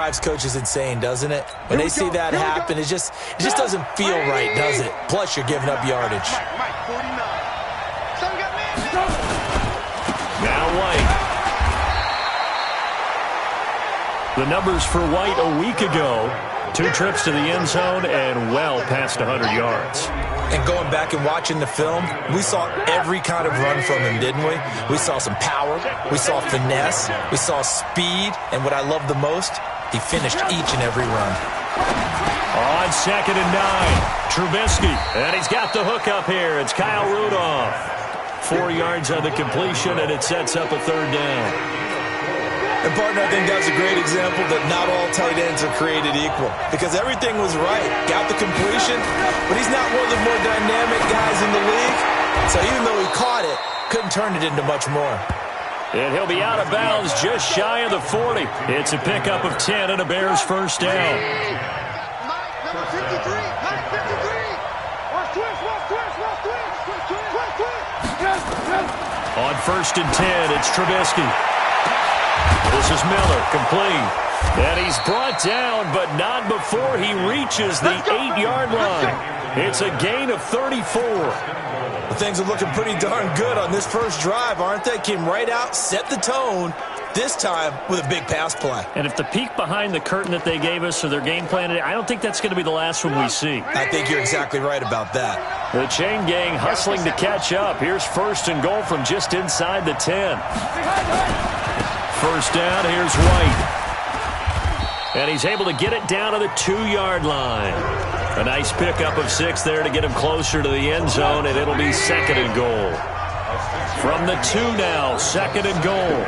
Drives coach is insane, doesn't it? When they see that happen, it just doesn't feel right, does it? Plus, you're giving up yardage. Now White. The numbers for White a week ago: 2 trips to the end zone and well past 100 yards. And going back and watching the film, we saw every kind of run from him, didn't we? We saw some power, we saw finesse, we saw speed, and what I love the most, he finished each and every run. On 2nd and 9, Trubisky, and he's got the hook up here. It's Kyle Rudolph. 4 yards on the completion, and it sets up a 3rd down. And, partner, I think that's a great example that not all tight ends are created equal, because everything was right. Got the completion, but he's not one of the more dynamic guys in the league. So even though he caught it, couldn't turn it into much more. And he'll be out of bounds just shy of the 40. It's a pickup of 10 and a Bears first down. Number 53, 53. Watch twist. On 1st and 10, it's Trubisky. This is Miller, complete. And he's brought down, but not before he reaches the 8-yard line. It's a gain of 34. Well, things are looking pretty darn good on this first drive, aren't they? Came right out, set the tone, this time with a big pass play. And if the peek behind the curtain that they gave us or their game plan, I don't think that's going to be the last one we see. I think you're exactly right about that. The chain gang hustling to catch up. Here's 1st and goal from just inside the 10. First down, here's White. And he's able to get it down to the 2-yard line. A nice pickup of 6 there to get him closer to the end zone, and it'll be 2nd and goal. From the 2 now, 2nd and goal.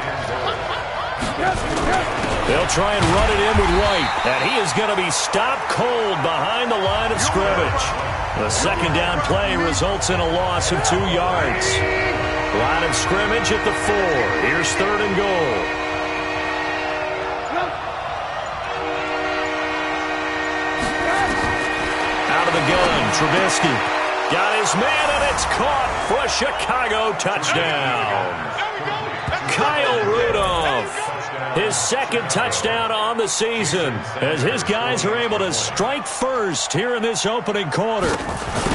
They'll try and run it in with White, and he is going to be stopped cold behind the line of scrimmage. The 2nd down play results in a loss of 2 yards. Line of scrimmage at the 4. Here's 3rd and goal. Out of the gun, Trubisky. Got his man, and it's caught for a Chicago touchdown. Kyle Rudolph. His 2nd touchdown on the season as his guys are able to strike first here in this opening quarter.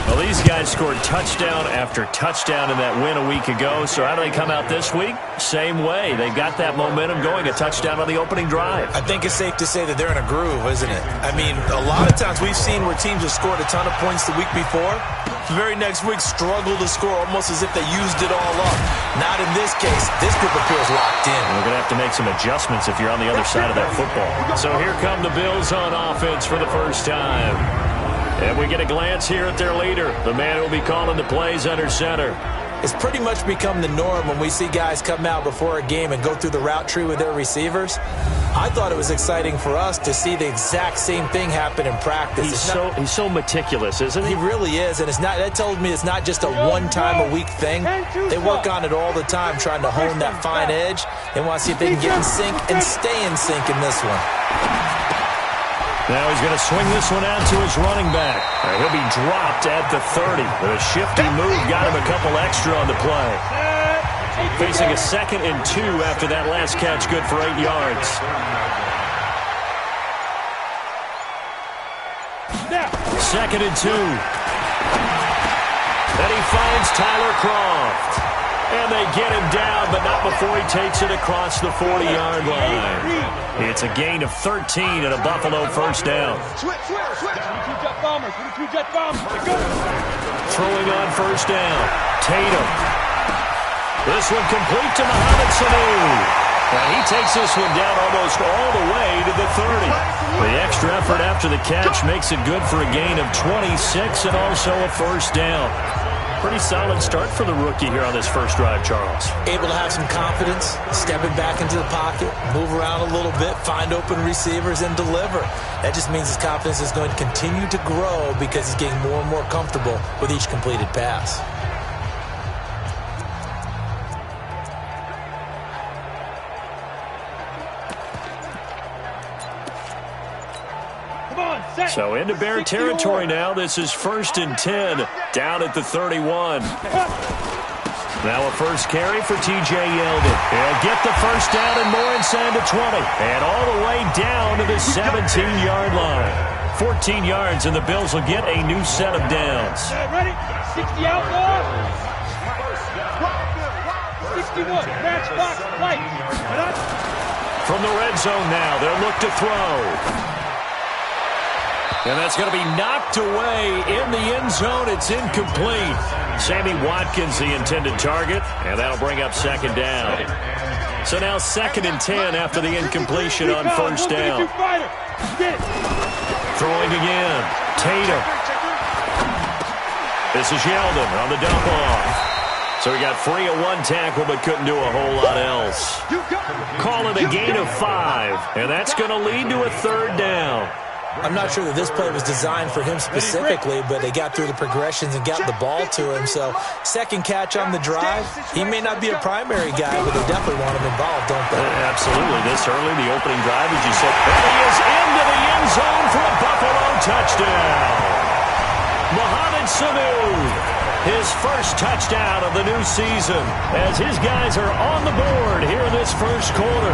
Well, these guys scored touchdown after touchdown in that win a week ago. So how do they come out this week? Same way. They've got that momentum going, a touchdown on the opening drive. I think it's safe to say that they're in a groove, isn't it? I mean, a lot of times we've seen where teams have scored a ton of points the week before. The very next week struggle to score almost as if they used it all up. Not in this case. This group appears locked in. We're going to have to make some adjustments if you're on the other side of that football. So here come the Bills on offense for the first time. And we get a glance here at their leader, the man who will be calling the plays under center. It's pretty much become the norm when we see guys come out before a game and go through the route tree with their receivers. I thought it was exciting for us to see the exact same thing happen in practice. He's so meticulous, isn't he? He really is, and that tells me it's not just a one-time-a-week thing. They work on it all the time, trying to hone that fine edge. They want to see if they can get in sync and stay in sync in this one. Now he's going to swing this one out to his running back. He'll be dropped at the 30. The shifty move got him a couple extra on the play. Facing a 2nd and 2 after that last catch, good for 8 yards. Second and 2. Then he finds Tyler Kroft. And they get him down, but not before he takes it across the 40-yard line. It's a gain of 13 and a Buffalo first down. Throwing on first down, Tatum. This one complete to Mohamed Sanu. And he takes this one down almost all the way to the 30. The extra effort after the catch makes it good for a gain of 26 and also a first down. Pretty solid start for the rookie here on this first drive, Charles. Able to have some confidence, stepping back into the pocket, move around a little bit, find open receivers, and deliver. That just means his confidence is going to continue to grow because he's getting more and more comfortable with each completed pass. So into Bear territory now. This is 1st and 10 down at the 31. Now a first carry for T.J. Yeldon. He'll get the first down and more inside the 20. And all the way down to the 17-yard line. 14 yards, and the Bills will get a new set of downs. Ready? 60 out, ball. 61. Match box, right. From the red zone now, they'll look to throw. And that's going to be knocked away in the end zone. It's incomplete. Sammy Watkins, the intended target, and that'll bring up second down. So now 2nd and 10 after the incompletion on first down. Throwing again. Tatum. This is Yeldon on the dump off. So he got free of one tackle but couldn't do a whole lot else. Call it a gain of 5, and that's going to lead to a 3rd down. I'm not sure that this play was designed for him specifically, but they got through the progressions and got the ball to him. So, second catch on the drive. He may not be a primary guy, but they definitely want him involved, don't they? Absolutely. This early, the opening drive, as you said, and he is into the end zone for a Buffalo touchdown. Mohamed Sanu, his first touchdown of the new season, as his guys are on the board here in this first quarter.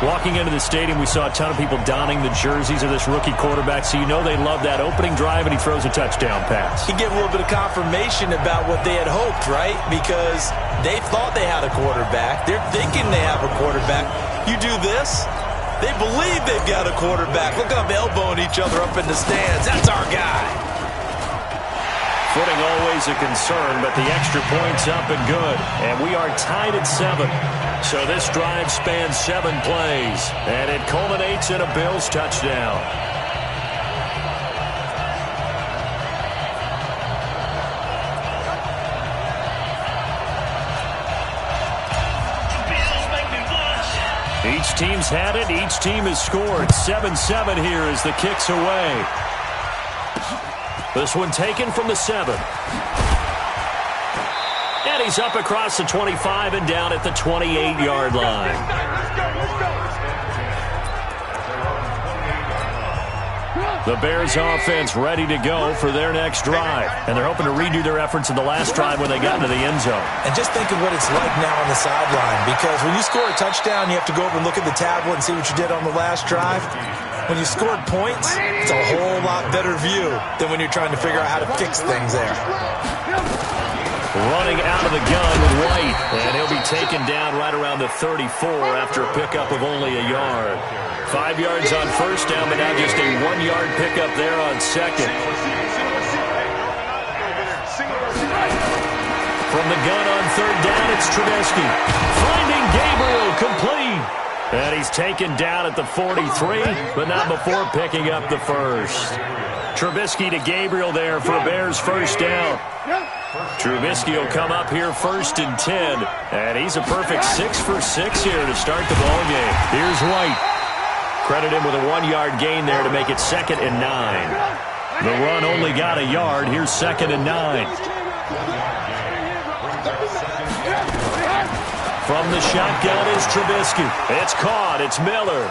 Walking into the stadium, we saw a ton of people donning the jerseys of this rookie quarterback, so you know they love that opening drive, and he throws a touchdown pass. He gave a little bit of confirmation about what they had hoped, right? Because they thought they had a quarterback. They're thinking they have a quarterback. You do this, they believe they've got a quarterback. Look at them elbowing each other up in the stands. That's our guy. Footing always a concern, but the extra point's up and good. And we are tied at 7. So this drive spans 7 plays, and it culminates in a Bills touchdown. Each team's had it. Each team has scored. 7-7 here as the kick's away. This one taken from the 7. And he's up across the 25 and down at the 28-yard line. The Bears offense ready to go for their next drive. And they're hoping to redo their efforts in the last drive when they got into the end zone. And just think of what it's like now on the sideline. Because when you score a touchdown, you have to go over and look at the tablet and see what you did on the last drive. When you scored points, it's a whole lot better view than when you're trying to figure out how to fix things there. Running out of the gun with White, and he'll be taken down right around the 34 after a pickup of only a yard. 5 yards on first down, but now just a 1-yard pickup there on second. From the gun on third down, it's Trubisky. Finding Gabriel, complete. And he's taken down at the 43, but not before picking up the first. Trubisky to Gabriel there for a Bears first down. Trubisky will come up here 1st and 10, and he's a perfect 6 for 6 here to start the ballgame. Here's White. Credit him with a 1-yard gain there to make it 2nd and 9. The run only got a yard. Here's 2nd and 9. From the shotgun is Trubisky. It's caught. It's Miller.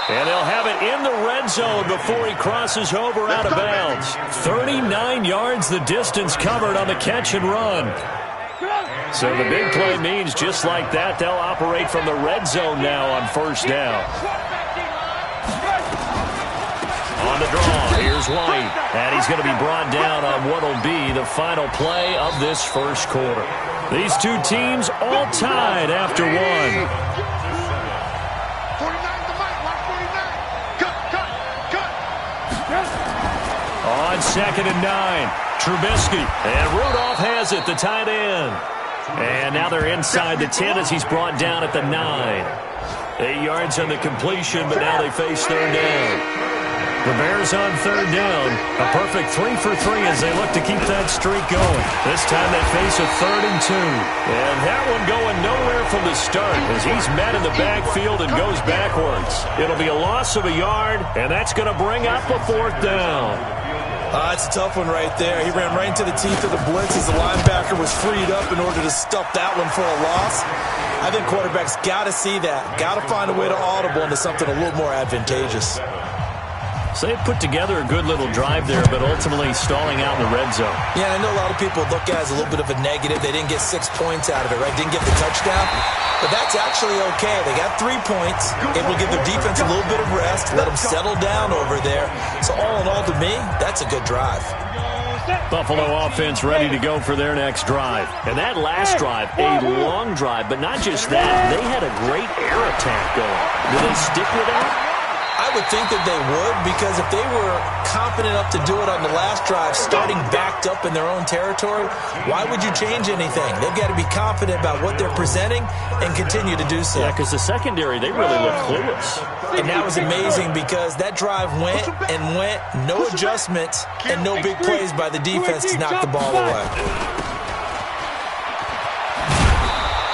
And they'll have it in the red zone before he crosses over out of bounds. 39 yards the distance covered on the catch and run. So the big play means just like that, they'll operate from the red zone now on first down. On the draw, here's White. And he's going to be brought down on what will be the final play of this first quarter. These two teams all tied after one. On 2nd and 9, Trubisky. And Rudolph has it, the tight end. And now they're inside the 10 as he's brought down at the 9. 8 yards on the completion, but now they face third down. The Bears on third down. A perfect 3 for 3 as they look to keep that streak going. This time they face a 3rd and 2. And that one going nowhere from the start as he's met in the backfield and goes backwards. It'll be a loss of a yard, and that's going to bring up a 4th down. It's a tough one right there. He ran right into the teeth of the blitz as the linebacker was freed up in order to stuff that one for a loss. I think quarterbacks got to see that. Got to find a way to audible into something a little more advantageous. So they put together a good little drive there, but ultimately stalling out in the red zone. Yeah, I know a lot of people look at it as a little bit of a negative. They didn't get 6 points out of it, right? Didn't get the touchdown. But that's actually okay. They got 3 points. Able to give their defense a little bit of rest, let them settle down over there. So all in all, to me, that's a good drive. Buffalo offense ready to go for their next drive. And that last drive, a long drive, but not just that. They had a great air attack going. Do they stick with that? I would think that they would, because if they were confident enough to do it on the last drive, starting backed up in their own territory, why would you change anything? They've got to be confident about what they're presenting and continue to do so. Yeah, because the secondary, they really look clueless. And that was amazing because that drive went and went, no adjustments, and no big plays by the defense to knock the ball away.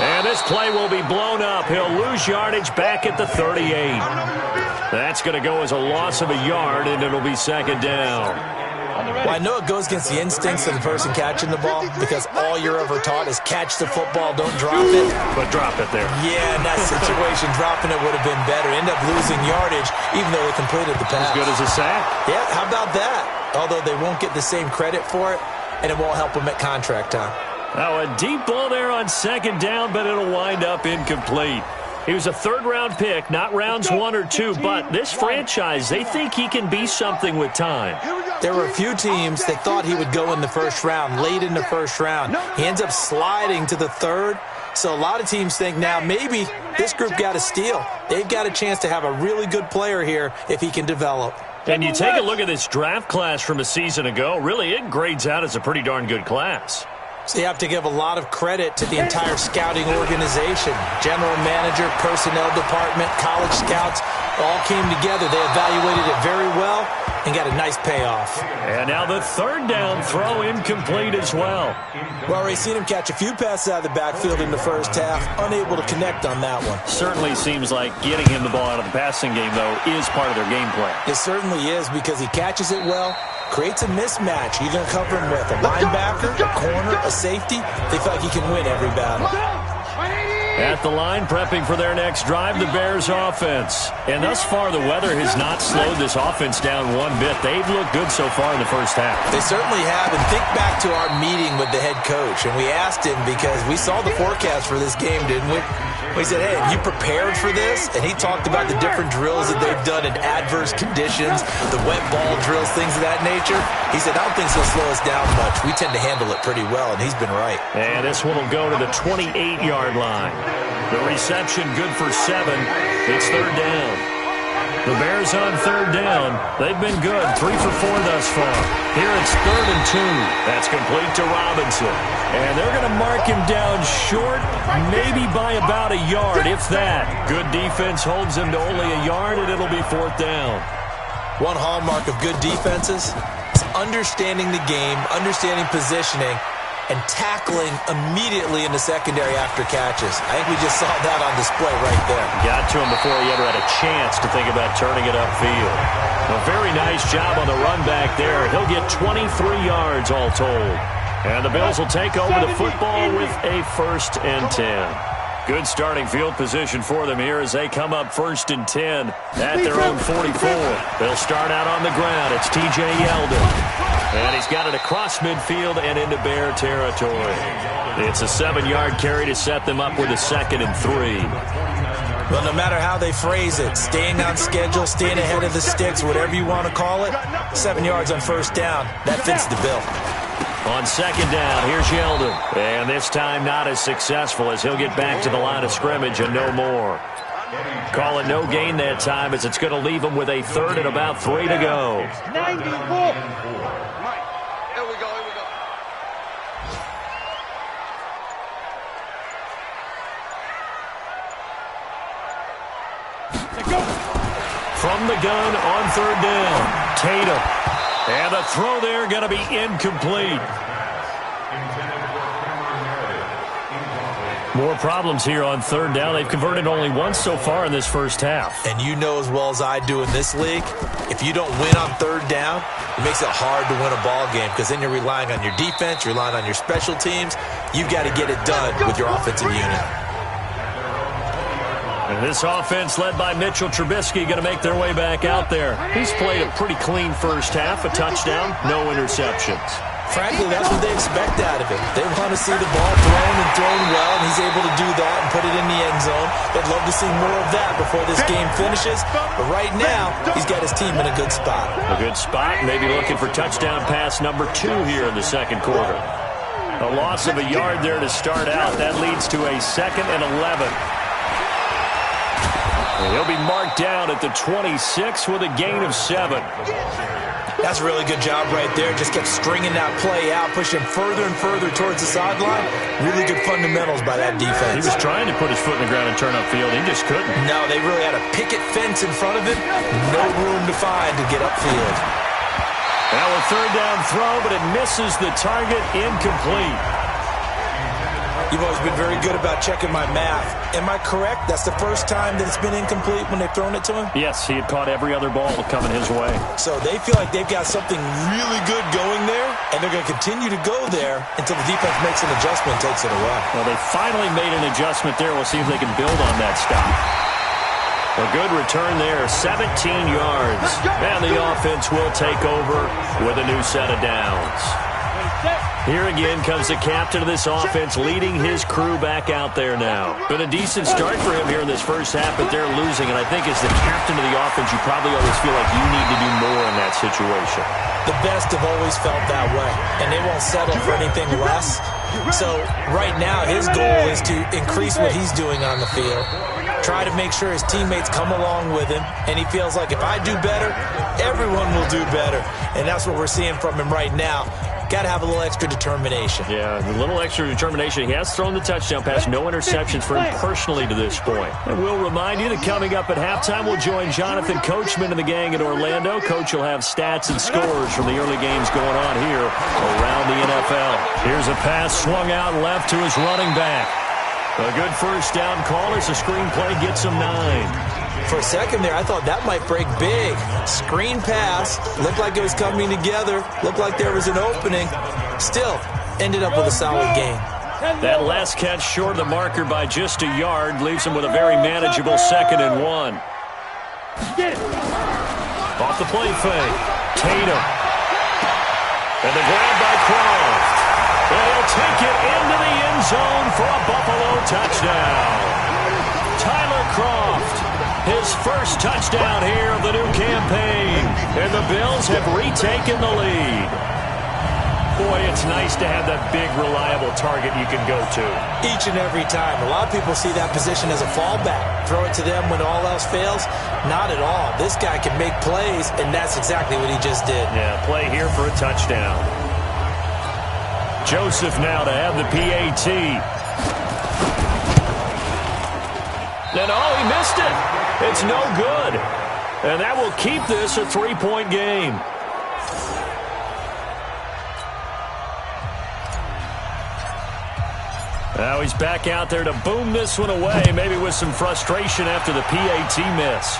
And this play will be blown up. He'll lose yardage back at the 38. That's going to go as a loss of a yard, and it'll be second down. Well, I know it goes against the instincts of the person catching the ball, because all you're ever taught is catch the football, don't drop it. But drop it there. Yeah, in that situation, dropping it would have been better. End up losing yardage, even though they completed the pass. As good as a sack. Yeah, how about that? Although they won't get the same credit for it, and it won't help them at contract time. Oh, a deep ball there on second down, but it'll wind up incomplete. He was a third-round pick, not rounds 1 or 2, but this franchise, they think he can be something with time. There were a few teams that thought he would go in the first round, late in the first round. He ends up sliding to the third, so a lot of teams think now maybe this group got a steal. They've got a chance to have a really good player here if he can develop. And you take a look at this draft class from a season ago, really it grades out as a pretty darn good class. So you have to give a lot of credit to the entire scouting organization. General manager, personnel department, college scouts, all came together. They evaluated it very well and got a nice payoff. And now the third down throw incomplete as well. Well, we've seen him catch a few passes out of the backfield in the first half, unable to connect on that one. Certainly seems like getting him the ball out of the passing game, though, is part of their game plan. It certainly is, because he catches it well, creates a mismatch. You're going to cover him with a linebacker, a corner, a safety. They feel like he can win every battle. At the line, prepping for their next drive, the Bears offense. And thus far, the weather has not slowed this offense down one bit. They've looked good so far in the first half. They certainly have. And think back to our meeting with the head coach. And we asked him, because we saw the forecast for this game, didn't we? We said, hey, have you prepared for this? And he talked about the different drills that they've done in adverse conditions, the wet ball drills, things of that nature. He said, I don't think this will slow us down much. We tend to handle it pretty well, and he's been right. And this one will go to the 28-yard line. The reception good for 7. It's third down. The Bears on third down. They've been good. 3 for 4 thus far. Here it's 3rd and 2. That's complete to Robinson. And they're going to mark him down short, maybe by about a yard, if that. Good defense holds him to only a yard, and it'll be 4th down. One hallmark of good defenses is understanding the game, understanding positioning, and tackling immediately in the secondary after catches. I think we just saw that on display right there. Got to him before he ever had a chance to think about turning it upfield. A very nice job on the run back there. He'll get 23 yards all told. And the Bills will take over the football with a 1st and 10. Good starting field position for them here as they come up 1st and 10 at their own 44. They'll start out on the ground. It's T.J. Yeldon. And he's got it across midfield and into Bear territory. It's a 7-yard carry to set them up with a 2nd and 3. Well, no matter how they phrase it, staying on schedule, staying ahead of the sticks, whatever you want to call it, 7 yards on 1st down, that fits the bill. On 2nd down, here's Yeldon. And this time not as successful as he'll get back to the line of scrimmage and no more. Call it no gain that time as it's going to leave him with a 3rd and about 3 to go. 94. From the gun on 3rd down, Tatum. And the throw there going to be incomplete. More problems here on 3rd down. They've converted only once so far in this first half. And you know as well as I do in this league, if you don't win on 3rd down, it makes it hard to win a ball game, because then you're relying on your defense, you're relying on your special teams. You've got to get it done with your offensive unit. And this offense led by Mitchell Trubisky going to make their way back out there. He's played a pretty clean first half, a touchdown, no interceptions. Frankly, that's what they expect out of him. They want to see the ball thrown and thrown well, and he's able to do that and put it in the end zone. They'd love to see more of that before this game finishes. But right now, he's got his team in a good spot. A good spot, maybe looking for touchdown pass number 2 here in the second quarter. A loss of a yard there to start out. That leads to a 2nd and 11. And he'll be marked down at the 26 with a gain of 7. That's a really good job right there. Just kept stringing that play out, pushing further and further towards the sideline. Really good fundamentals by that defense. He was trying to put his foot in the ground and turn upfield. He just couldn't. No, they really had a picket fence in front of him. No room to find to get upfield. Now a 3rd down throw, but it misses the target, incomplete. You've always been very good about checking my math. Am I correct? That's the first time that it's been incomplete when they've thrown it to him? Yes, he had caught every other ball coming his way. So they feel like they've got something really good going there, and they're going to continue to go there until the defense makes an adjustment and takes it away. Well, they finally made an adjustment there. We'll see if they can build on that stop. A good return there, 17 yards. And the offense will take over with a new set of downs. Here again comes the captain of this offense, leading his crew back out there now. Been a decent start for him here in this first half, but they're losing. And I think as the captain of the offense, you probably always feel like you need to do more in that situation. The best have always felt that way, and they won't settle for anything less. So right now, his goal is to increase what he's doing on the field, try to make sure his teammates come along with him, and he feels like if I do better, everyone will do better. And that's what we're seeing from him right now. Got to have a little extra determination. Yeah, a little extra determination. He has thrown the touchdown pass. No interceptions for him personally to this point. And we'll remind you that coming up at halftime, we'll join Jonathan Coachman and the gang in Orlando. Coach will have stats and scores from the early games going on here around the NFL. Here's a pass swung out left to his running back. A good first down call as the screenplay gets him 9. For a second there, I thought that might break big. Screen pass. Looked like it was coming together. Looked like there was an opening. Still, ended up with a solid game. That last catch short of the marker by just a yard leaves him with a very manageable 2nd and 1. Off the play fake. Tatum. And the grab by Croft. And he'll take it into the end zone for a Buffalo touchdown. Tyler Croft. His first touchdown here of the new campaign. And the Bills have retaken the lead. Boy, it's nice to have that big, reliable target you can go to. Each and every time. A lot of people see that position as a fallback. Throw it to them when all else fails. Not at all. This guy can make plays, and that's exactly what he just did. Yeah, play here for a touchdown. Joseph now to have the PAT. And oh, he missed it. It's no good. And that will keep this a 3-point game. Now he's back out there to boom this one away, maybe with some frustration after the PAT miss.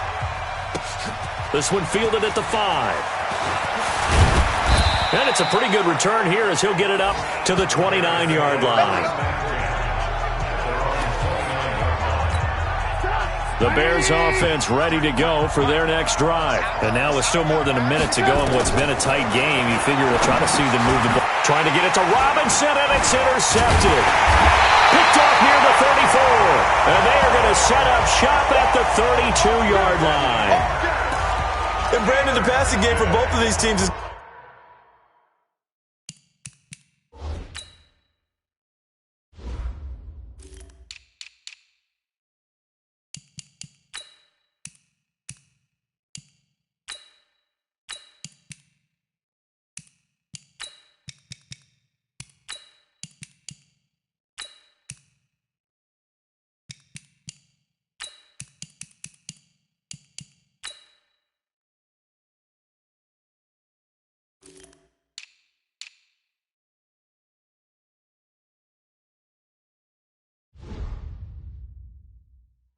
This one fielded at the 5. And it's a pretty good return here as he'll get it up to the 29-yard line. The Bears offense ready to go for their next drive. And now with still more than a minute to go in what's been a tight game, you figure we'll try to see them move the ball. Trying to get it to Robinson, and it's intercepted. Picked off near the 34. And they are going to set up shop at the 32-yard line. And Brandon, the passing game for both of these teams is...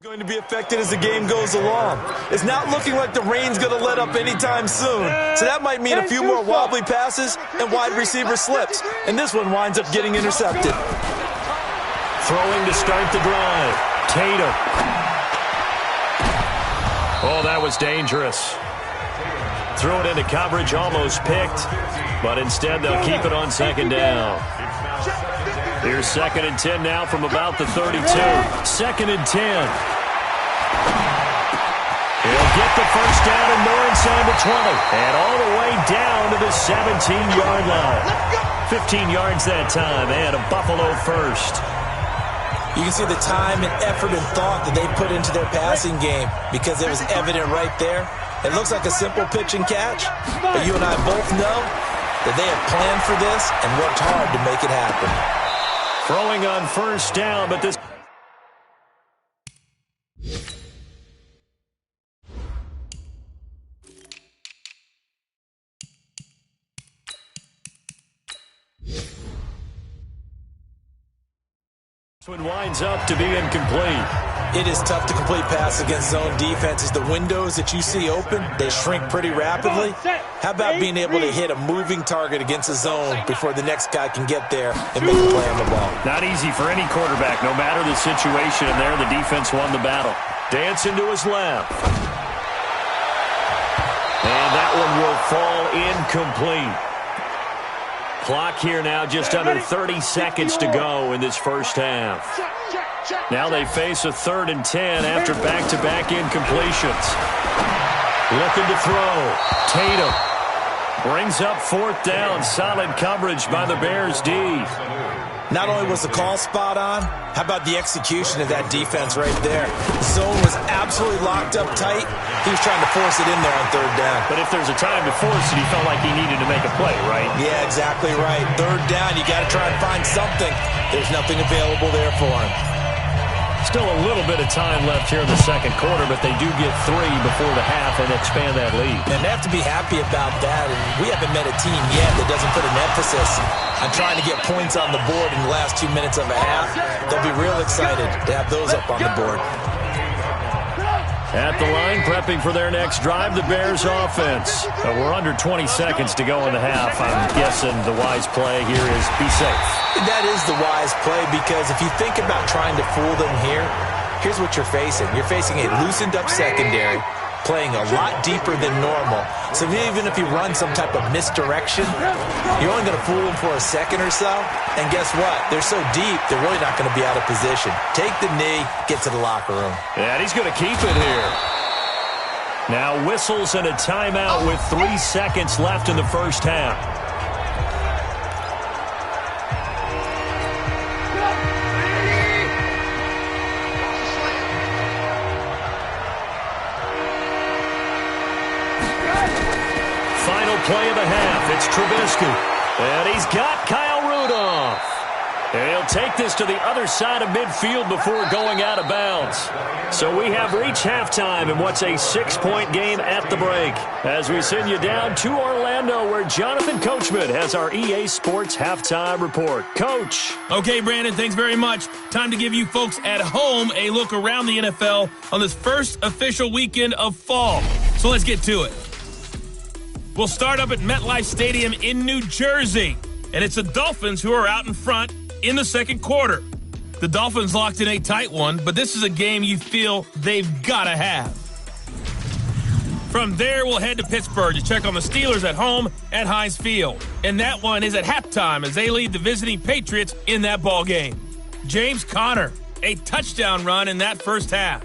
going to be affected as the game goes along. It's not looking like the rain's going to let up anytime soon. So that might mean a few more wobbly passes and wide receiver slips. And this one winds up getting intercepted. Throwing to start the drive. Tatum. Oh, that was dangerous. Threw it into coverage, almost picked, but instead they'll keep it on second down. Here's 2nd and 10 now from about the 32. 2nd and 10. He'll get the first down and more inside the 20. And all the way down to the 17-yard line. 15 yards that time and a Buffalo first. You can see the time and effort and thought that they put into their passing game because it was evident right there. It looks like a simple pitch and catch, but you and I both know that they have planned for this and worked hard to make it happen. Throwing on first down, but this... This one winds up to be incomplete. It is tough to complete pass against zone defenses. The windows that you see open, they shrink pretty rapidly. How about being able to hit a moving target against a zone before the next guy can get there and make a play on the ball? Not easy for any quarterback, no matter the situation. And there, the defense won the battle. Dancing to his left. And that one will fall incomplete. Clock here now, just under 30 seconds to go in this first half. Now they face a 3rd and 10 after back-to-back incompletions. Looking to throw. Tatum brings up 4th down. Solid coverage by the Bears D. Not only was the call spot on, how about the execution of that defense right there? The zone was absolutely locked up tight. He was trying to force it in there on 3rd down. But if there's a time to force it, he felt like he needed to make a play, right? Yeah, exactly right. 3rd down, you got to try and find something. There's nothing available there for him. Still a little bit of time left here in the second quarter, but they do get 3 before the half and expand that lead. And they have to be happy about that. And we haven't met a team yet that doesn't put an emphasis on trying to get points on the board in the last 2 minutes of a half. They'll be real excited to have those up on the board. At the line, prepping for their next drive, the Bears offense. We're under 20 seconds to go in the half. I'm guessing the wise play here is be safe. That is the wise play because if you think about trying to fool them here, here's what you're facing. You're facing a loosened up secondary, playing a lot deeper than normal. So even if you run some type of misdirection, you're only going to fool them for a second or so. And guess what? They're so deep, they're really not going to be out of position. Take the knee, get to the locker room. Yeah, he's going to keep it here. Now whistles and a timeout with 3 seconds left in the first half. Play of the half. It's Trubisky. And he's got Kyle Rudolph. And he'll take this to the other side of midfield before going out of bounds. So we have reached halftime in what's a 6-point game at the break. As we send you down to Orlando where Jonathan Coachman has our EA Sports Halftime Report. Coach. Okay, Brandon, thanks very much. Time to give you folks at home a look around the NFL on this first official weekend of fall. So let's get to it. We'll start up at MetLife Stadium in New Jersey, and it's the Dolphins who are out in front in the second quarter. The Dolphins locked in a tight one, but this is a game you feel they've got to have. From there, we'll head to Pittsburgh to check on the Steelers at home at Heinz Field, and that one is at halftime as they lead the visiting Patriots in that ball game. James Conner, a touchdown run in that first half.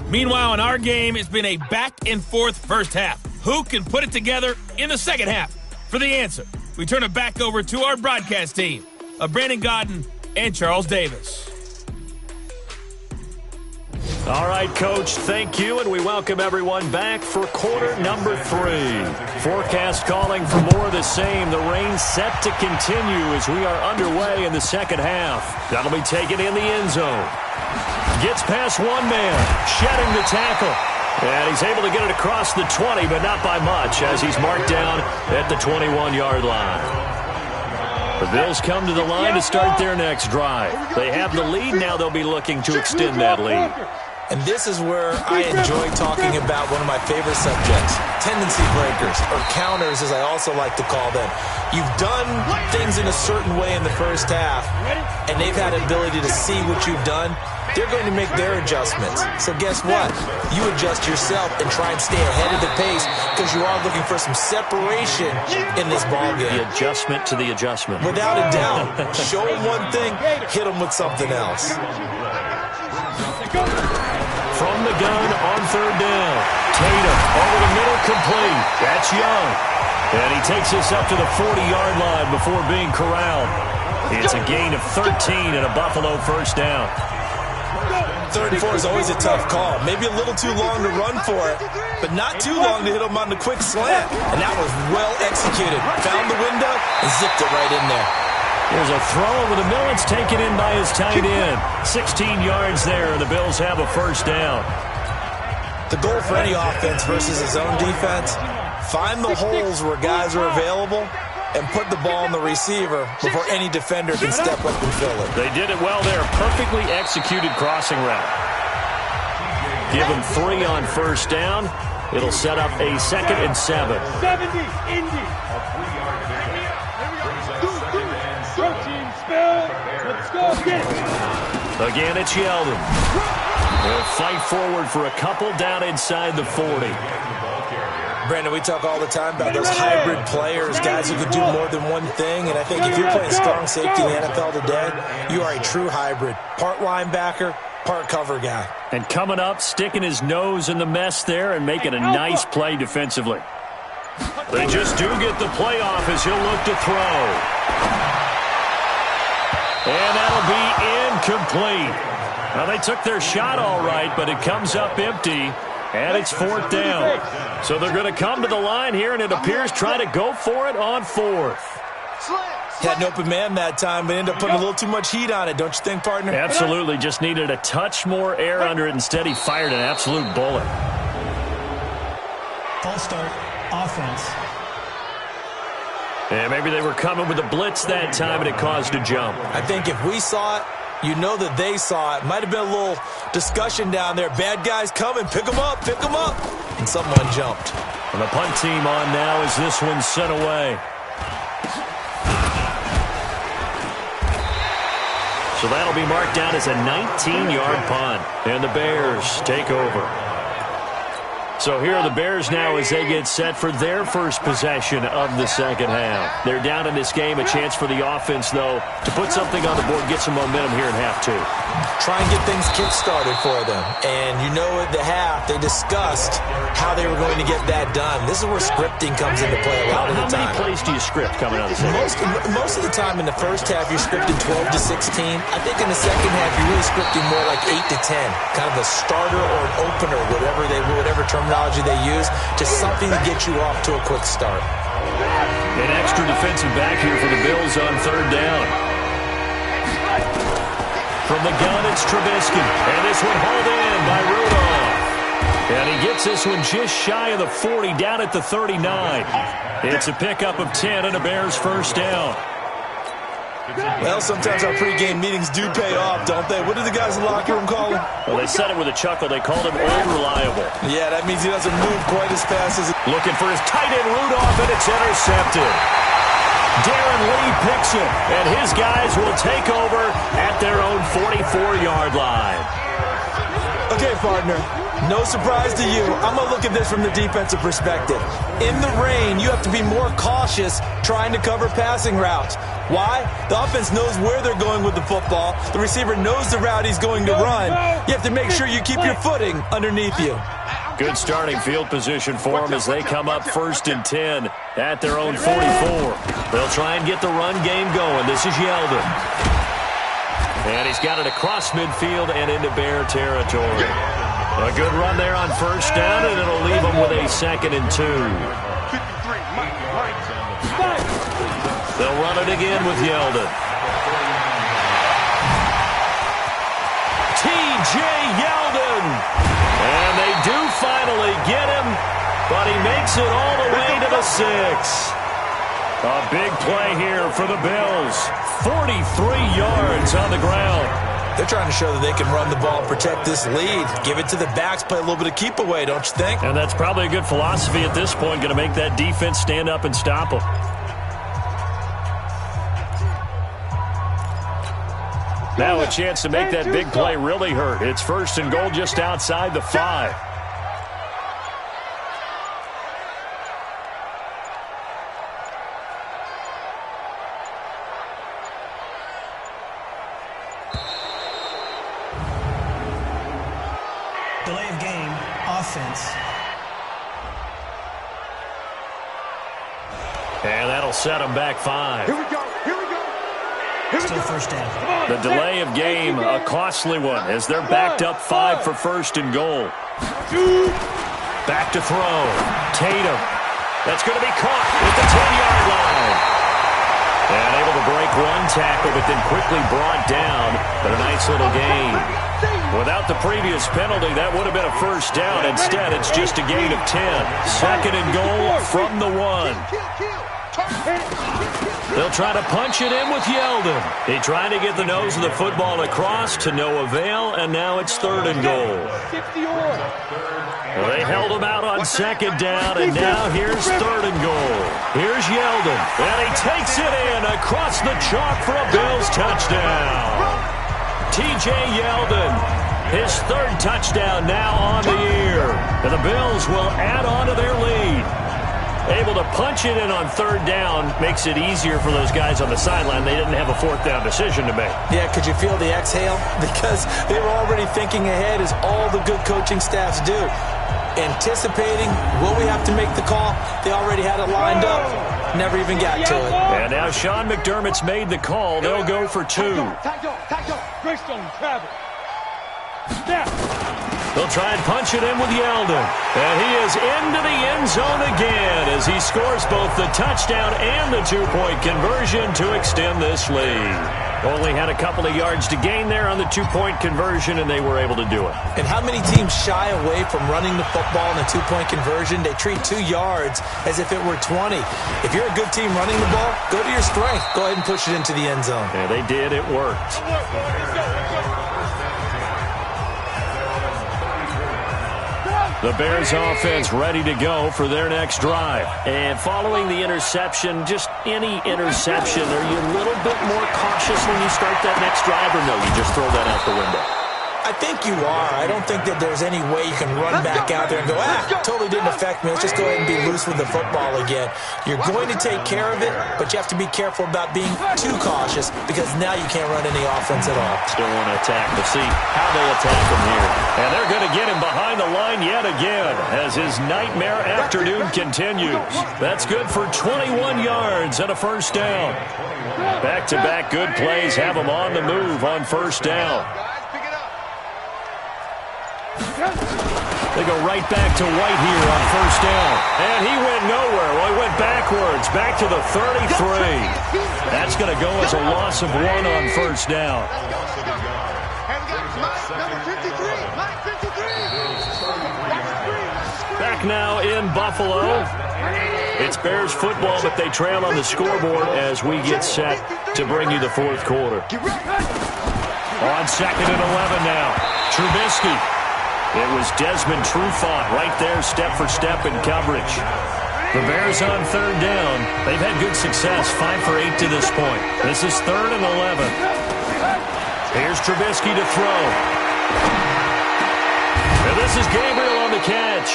Meanwhile, in our game, it's been a back-and-forth first half. Who can put it together in the second half? For the answer, we turn it back over to our broadcast team of Brandon Gaudin and Charles Davis. All right, Coach, thank you, and we welcome everyone back for quarter number 3. Forecast calling for more of the same. The rain set to continue as we are underway in the second half. That'll be taken in the end zone. Gets past one man, shedding the tackle. And he's able to get it across the 20, but not by much, as he's marked down at the 21-yard line. The Bills come to the line to start their next drive. They have the lead. Now they'll be looking to extend that lead. And this is where I enjoy talking about one of my favorite subjects, tendency breakers, or counters as I also like to call them. You've done things in a certain way in the first half, and they've had the ability to see what you've done. They're going to make their adjustments. So guess what? You adjust yourself and try and stay ahead of the pace because you are looking for some separation in this ballgame. The adjustment to the adjustment. Without a doubt. Show them one thing, hit them with something else. From the gun on third down. Tatum over the middle, complete. That's Young. And he takes this up to the 40-yard line before being corralled. It's a gain of 13 and a Buffalo first down. 3rd and 4 is always a tough call. Maybe a little too long to run for it, but not too long to hit him on the quick slant. And that was well executed. Found the window and zipped it right in there. There's a throw over the middle. It's taken in by his tight end. 16 yards there, and the Bills have a first down. The goal for any offense versus his own defense, find the holes where guys are available and put the ball in the receiver before any defender can step up and fill it. They did it well there. Perfectly executed crossing route. Give him 3 on first down. It'll set up a 2nd and 7. 70, Indy. Let's go, get it. Again, it's Yeldon. They'll fight forward for a couple down inside the 40. Brandon, we talk all the time about those hybrid players, guys who can do more than one thing. And I think if you're playing strong safety in the NFL today, you are a true hybrid. Part linebacker, part cover guy. And coming up, sticking his nose in the mess there and making a nice play defensively. They just do get the play off as he'll look to throw. And that'll be incomplete. Well, they took their shot all right, but it comes up empty. And it's 4th down. So they're going to come to the line here, and it appears try to go for it on 4th. Had an open man that time, but ended up putting a little too much heat on it, don't you think, partner? Absolutely. Just needed a touch more air under it. Instead, he fired an absolute bullet. False start, offense. And maybe they were coming with a blitz that time, and it caused a jump. I think if we saw it, you know that they saw it. Might have been a little discussion down there. Bad guys coming. Pick them up. Pick them up. And someone jumped. And the punt team on now as this one's sent away. So that'll be marked down as a 19-yard punt. And the Bears take over. So here are the Bears now as they get set for their first possession of the second half. They're down in this game. A chance for the offense, though, to put something on the board, get some momentum here in half 2. Try and get things kick-started for them. And you know at the half, they discussed how they were going to get that done. This is where scripting comes into play a lot of the time. How many plays do you script coming out of the second? Most of the time in the first half, you're scripting 12 to 16. I think in the second half, you're really scripting more like 8 to 10. Kind of a starter or an opener, whatever terminology they use, just something to get you off to a quick start. An extra defensive back here for the Bills on third down. From the gun, it's Trubisky. And this one hauled in by Rudolph. And he gets this one just shy of the 40, down at the 39. It's a pickup of 10 and a Bears first down. Well, sometimes our pregame meetings do pay off, don't they? What do the guys in the locker room call him? Well, they said it with a chuckle. They called him old reliable. Yeah, that means he doesn't move quite as fast as... Looking for his tight end, Rudolph, and it's intercepted. Darren Lee picks it, and his guys will take over at their own 44-yard line. Okay, partner, no surprise to you. I'm going to look at this from the defensive perspective. In the rain, you have to be more cautious trying to cover passing routes. Why? The offense knows where they're going with the football. The receiver knows the route he's going to run. You have to make sure you keep your footing underneath you. Good starting field position for them as they come up 1st and 10 at their own 44. They'll try and get the run game going. This is Yeldon. And he's got it across midfield and into Bear territory. A good run there on first down, and it'll leave them with a 2nd and 2. They'll run it again with Yeldon. T.J. Yeldon. And they do finally get him, but he makes it all the way to the 6. A big play here for the Bills. 43 yards on the ground. They're trying to show that they can run the ball and protect this lead. Give it to the backs, play a little bit of keep away, don't you think? And that's probably a good philosophy at this point, going to make that defense stand up and stop them. Now a chance to make that big play really hurt. It's 1st and goal just outside the 5. Delay of game, offense. And that'll set them back 5. Here we go. Still first down. The delay of game, a costly one, as they're backed up 5 for 1st and goal. Back to throw. Tatum. That's going to be caught at the 10-yard line. And able to break one tackle, but then quickly brought down. But a nice little gain. Without the previous penalty, that would have been a first down. Instead, it's just a gain of 10. 2nd and goal from the 1. They'll try to punch it in with Yeldon. He tried to get the nose of the football across to no avail, and now it's 3rd and goal. Well, they held him out on 2nd down, and now here's 3rd and goal. Here's Yeldon, and he takes it in across the chalk for a Bills touchdown. T.J. Yeldon, his 3rd touchdown now on the year. And the Bills will add on to their lead. Able to punch it in on 3rd down makes it easier for those guys on the sideline. They didn't have a 4th down decision to make. Yeah, could you feel the exhale? Because they were already thinking ahead, as all the good coaching staffs do. Anticipating, will we have to make the call? They already had it lined up. Never even got to it. And now Sean McDermott's made the call. They'll go for 2. Greystone, Travis. Snap. They'll try and punch it in with Yeldon. And he is into the end zone again as he scores both the touchdown and the 2-point conversion to extend this lead. Only had a couple of yards to gain there on the 2-point conversion, and they were able to do it. And how many teams shy away from running the football in a 2-point conversion? They treat 2 yards as if it were 20. If you're a good team running the ball, go to your strength. Go ahead and push it into the end zone. Yeah, they did. It worked. The Bears offense ready to go for their next drive. And following the interception, just any interception, are you a little bit more cautious when you start that next drive, or no, you just throw that out the window? I think you are. I don't think that there's any way you can run back out there and go, totally didn't affect me. Let's just go ahead and be loose with the football again. You're going to take care of it, but you have to be careful about being too cautious, because now you can't run any offense at all. Still want to attack. We'll see how they attack him here. And they're going to get him behind the line yet again as his nightmare afternoon continues. That's good for 21 yards and a first down. Back-to-back good plays have him on the move on first down. They go right back to White here on first down. And he went nowhere. Well, he went backwards, back to the 33. That's going to go as a loss of 1 on first down. Back now in Buffalo. It's Bears football, but they trail on the scoreboard as we get set to bring you the 4th quarter. On 2nd and 11 now. Trubisky. It was Desmond Trufant right there, step for step in coverage. The Bears on 3rd down. They've had good success, 5 for 8 to this point. This is 3rd and 11. Here's Trubisky to throw. And this is Gabriel on the catch.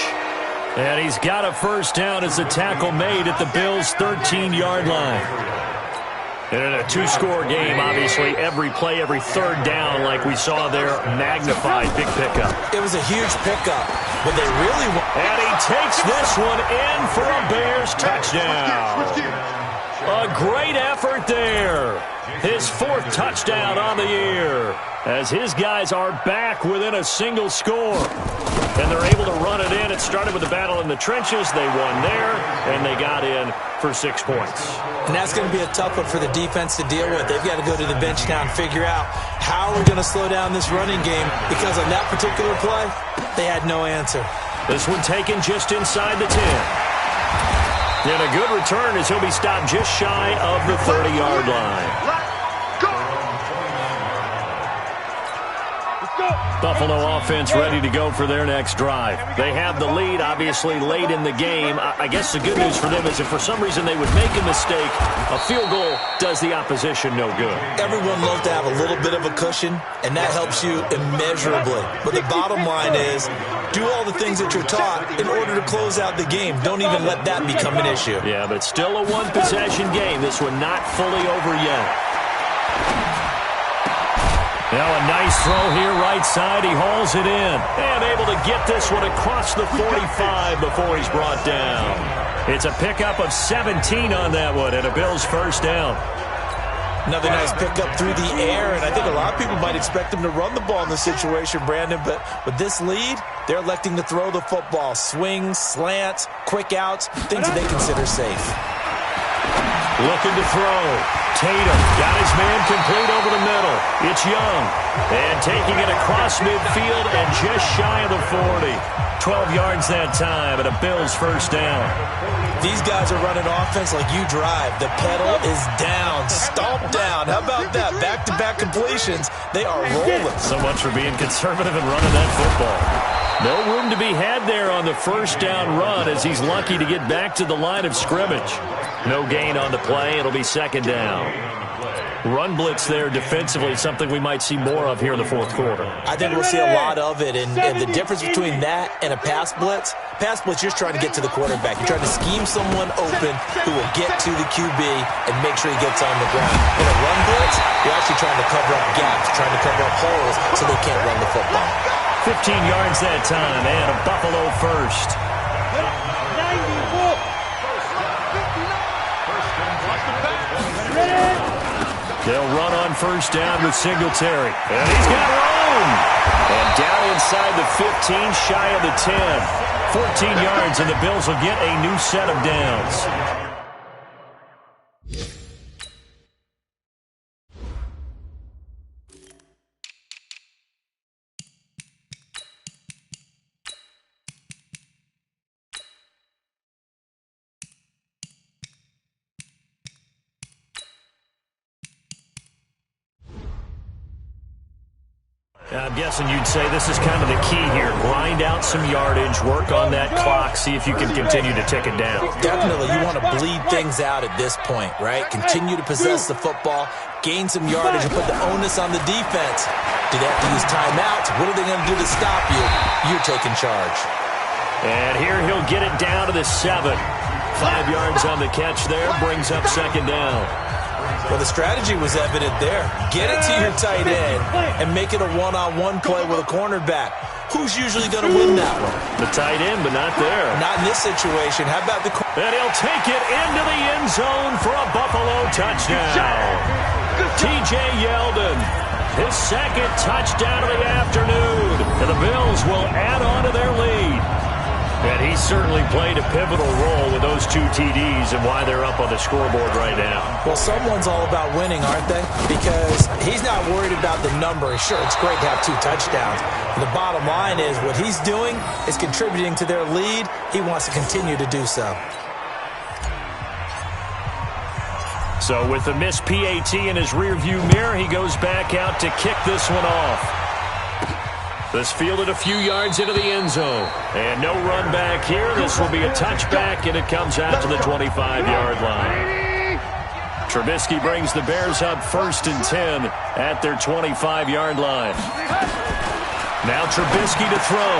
And he's got a first down as the tackle made at the Bills' 13-yard line. And in a 2-score game, obviously, every play, every 3rd down, like we saw there, magnified. Big pickup. It was a huge pickup, but they really and he takes this one in for a Bears touchdown. A great effort there. His 4th touchdown on the year as his guys are back within a single score. And they're able to run it in. It started with the battle in the trenches. They won there, and they got in for 6 points. And that's going to be a tough one for the defense to deal with. They've got to go to the bench now and figure out how we're going to slow down this running game, because on that particular play, they had no answer. This one taken just inside the 10. And a good return as he'll be stopped just shy of the 30-yard line. Buffalo offense ready to go for their next drive. They have the lead, obviously, late in the game. I guess the good news for them is if for some reason they would make a mistake, a field goal does the opposition no good. Everyone loves to have a little bit of a cushion, and that helps you immeasurably. But the bottom line is, do all the things that you're taught in order to close out the game. Don't even let that become an issue. Yeah, but still a one-possession game. This one not fully over yet. Now a nice throw here, right side. He hauls it in. And able to get this one across the 45 before he's brought down. It's a pickup of 17 on that one, and a Bills first down. Another nice pickup through the air, and I think a lot of people might expect him to run the ball in this situation, Brandon, but with this lead, they're electing to throw the football. Swings, slants, quick outs, things that they consider safe. Looking to throw. Tatum got his man complete over the middle. It's Young. And taking it across midfield and just shy of the 40. 12 yards that time and a Bills first down. These guys are running offense like you drive. The pedal is down, stomped down. How about that? Back-to-back completions. They are rolling. So much for being conservative and running that football. No room to be had there on the first down run as he's lucky to get back to the line of scrimmage. No gain on the play. It'll be second down. Run blitz there defensively, something we might see more of here in the fourth quarter. I think we'll see a lot of it, and the difference between that and a pass blitz, you're just trying to get to the quarterback. You're trying to scheme someone open who will get to the QB and make sure he gets on the ground. In a run blitz, you're actually trying to cover up gaps, trying to cover up holes so they can't run the football. 15 yards that time, and a Buffalo first. They'll run on first down with Singletary. And he's got room. And down inside the 15, shy of the 10. 14 yards, and the Bills will get a new set of downs. I'm guessing you'd say this is kind of the key here. Grind out some yardage, work on that clock, see if you can continue to tick it down. Definitely. You want to bleed things out at this point, right? Continue to possess the football, gain some yardage, and put the onus on the defense. Do they have to use timeouts? What are they going to do to stop you? You're taking charge. And here he'll get it down to the 7. 5 yards on the catch there, brings up second down. Well, the strategy was evident there. Get it to your tight end and make it a one-on-one play with a cornerback. Who's usually going to win that one? The tight end, but not there. Not in this situation. How about the... And he'll take it into the end zone for a Buffalo touchdown. T.J. Yeldon, his second touchdown of the afternoon. And the Bills will add on to their lead. And he certainly played a pivotal role with those 2 TDs and why they're up on the scoreboard right now. Well, someone's all about winning, aren't they? Because he's not worried about the number. Sure, it's great to have 2 touchdowns. But the bottom line is what he's doing is contributing to their lead. He wants to continue to do so. So with the missed PAT in his rearview mirror, he goes back out to kick this one off. This fielded a few yards into the end zone. And no run back here. This will be a touchback, and it comes out to the 25-yard line. Trubisky brings the Bears up 1st and 10 at their 25-yard line. Now Trubisky to throw.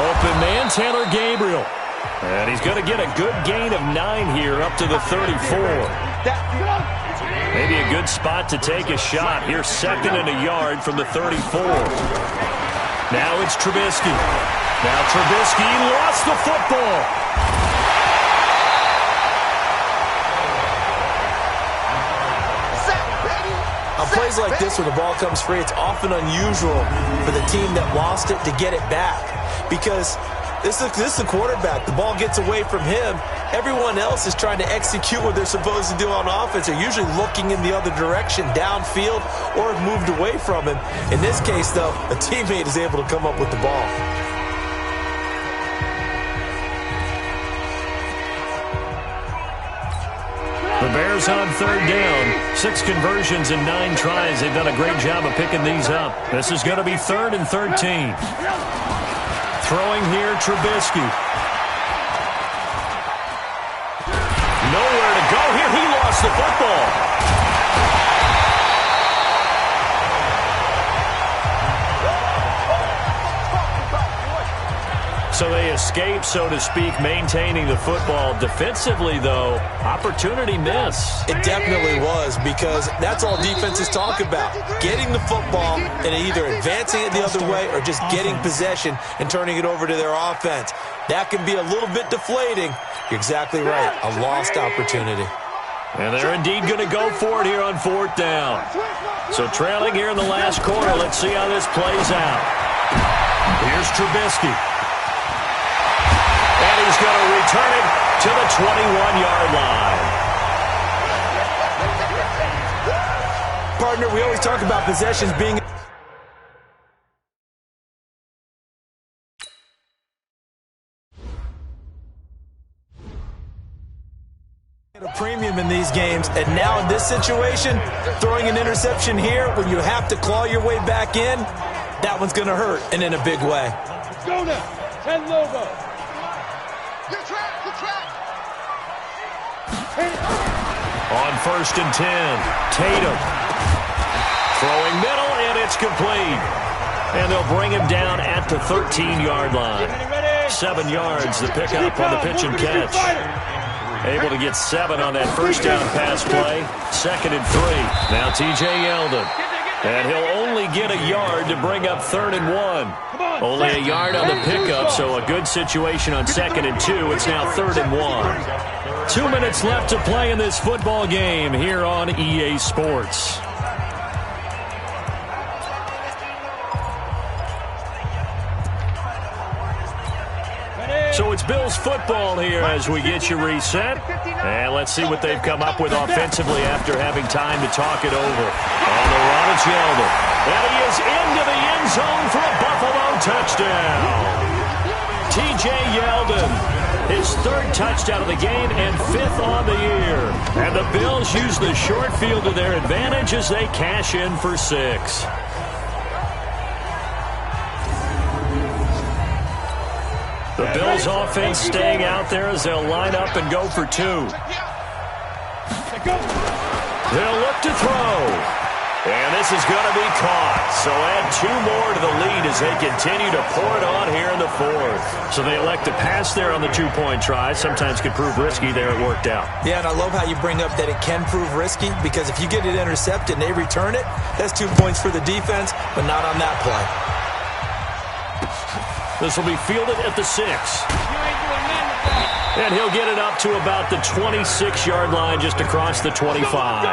Open man, Taylor Gabriel. And he's going to get a good gain of 9 here up to the 34. Maybe a good spot to take a shot. Here's 2nd and a yard from the 34. Now it's Trubisky. Now Trubisky lost the football. On plays like this where the ball comes free, it's often unusual for the team that lost it to get it back. Because this is the quarterback. The ball gets away from him. Everyone else is trying to execute what they're supposed to do on offense. They're usually looking in the other direction, downfield, or have moved away from him. In this case, though, a teammate is able to come up with the ball. The Bears Bears on third down. 6 conversions in 9 tries. They've done a great job of picking these up. This is going to be 3rd and 13. Throwing here, Trubisky. Nowhere to go here. He lost the football. So they escape, so to speak, maintaining the football. Defensively, though, opportunity miss. It definitely was, because that's all defenses talk about. Getting the football and either advancing it the other way or just getting possession and turning it over to their offense. That can be a little bit deflating. You're exactly right. A lost opportunity. And they're indeed going to go for it here on 4th down. So trailing here in the last quarter. Let's see how this plays out. Here's Trubisky. And he's going to return it to the 21-yard line. Partner, we always talk about possessions being a premium in these games, and now in this situation, throwing an interception here when you have to claw your way back in, that one's going to hurt, and in a big way. Let's go now. 10 Lobo. On 1st and 10, Tatum. Throwing middle, and it's complete. And they'll bring him down at the 13-yard line. 7 yards, the pickup on the pitch and catch. Able to get 7 on that first down pass play. 2nd and 3. Now T.J. Yeldon. And he'll only get a yard to bring up 3rd and 1. Only a yard on the pickup, so a good situation on 2nd and 2. It's now 3rd and 1. 2 minutes left to play in this football game here on EA Sports. So it's Bills football here as we get you reset. And let's see what they've come up with offensively after having time to talk it over. On the run, it's Yeldon. And he is into the end zone for a Buffalo touchdown. T.J. Yeldon, his 3rd touchdown of the game and 5th on the year. And the Bills use the short field to their advantage as they cash in for 6. The Bills offense staying out there as they'll line up and go for 2. They'll look to throw. And this is going to be caught. So add 2 more to the lead as they continue to pour it on here in the 4th. So they elect to pass there on the 2-point try. Sometimes could prove risky there. It worked out. Yeah, and I love how you bring up that it can prove risky, because if you get it intercepted and they return it, that's 2 points for the defense, but not on that play. This will be fielded at the 6. And he'll get it up to about the 26-yard line, just across the 25.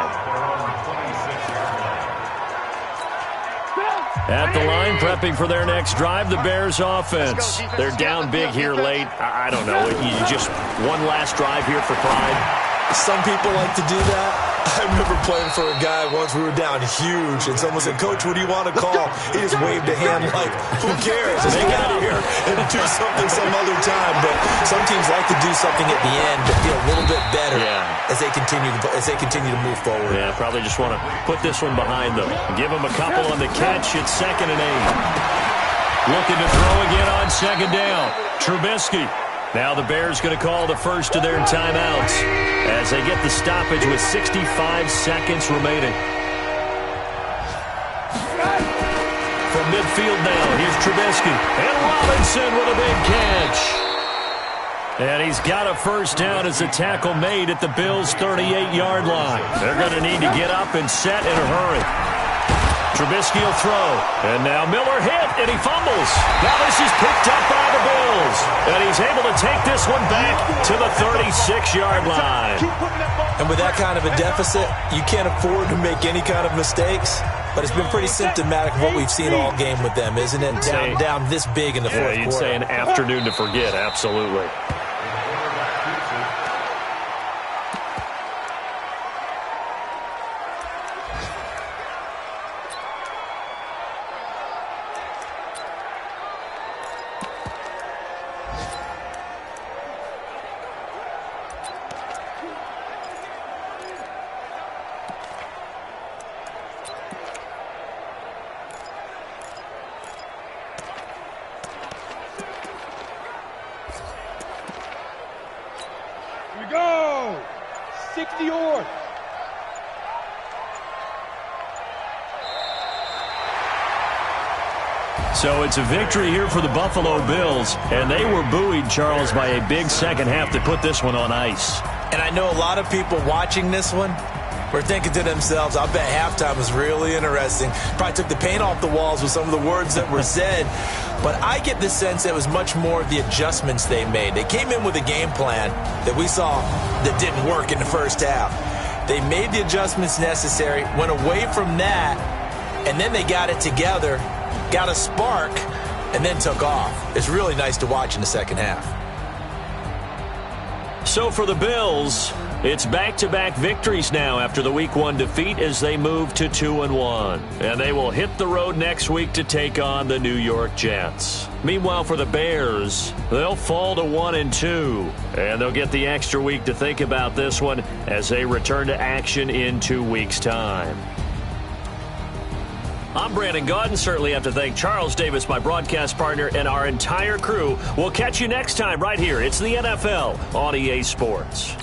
At the line, prepping for their next drive, the Bears offense. They're down big here late. I don't know. You just one last drive here for pride. Some people like to do that. I remember playing for a guy once. We were down huge, and someone said, "Coach, what do you want to call?" He just waved a hand like, "Who cares? Just get out of here and do something some other time." But some teams like to do something at the end to feel a little bit better as they continue to move forward. Yeah, probably just want to put this one behind them. Give them a couple on the catch. It's 2nd and 8. Looking to throw again on 2nd down. Trubisky. Now the Bears going to call the first of their timeouts as they get the stoppage with 65 seconds remaining. From midfield now, here's Trubisky. And Robinson with a big catch. And he's got a first down as the tackle made at the Bills' 38-yard line. They're going to need to get up and set in a hurry. Trubisky will throw. And now Miller hit, and he fumbles. Now this is picked up by the Bills. And he's able to take this one back to the 36-yard line. And with that kind of a deficit, you can't afford to make any kind of mistakes. But it's been pretty symptomatic of what we've seen all game with them, isn't it? Down this big in the fourth quarter. You'd say an afternoon to forget, absolutely. the order. So it's a victory here for the Buffalo Bills, and they were buoyed, Charles, by a big second half that put this one on ice. And I know a lot of people watching this one were thinking to themselves, I bet halftime was really interesting. Probably took the paint off the walls with some of the words that were said. But I get the sense that it was much more of the adjustments they made. They came in with a game plan that we saw that didn't work in the first half. They made the adjustments necessary, went away from that, and then they got it together, got a spark, and then took off. It's really nice to watch in the second half. So for the Bills, it's back-to-back victories now after the Week 1 defeat as they move to 2-1. And they will hit the road next week to take on the New York Jets. Meanwhile, for the Bears, they'll fall to 1-2. And they'll get the extra week to think about this one as they return to action in 2 weeks' time. I'm Brandon Gaudin. Certainly have to thank Charles Davis, my broadcast partner, and our entire crew. We'll catch you next time right here. It's the NFL on EA Sports.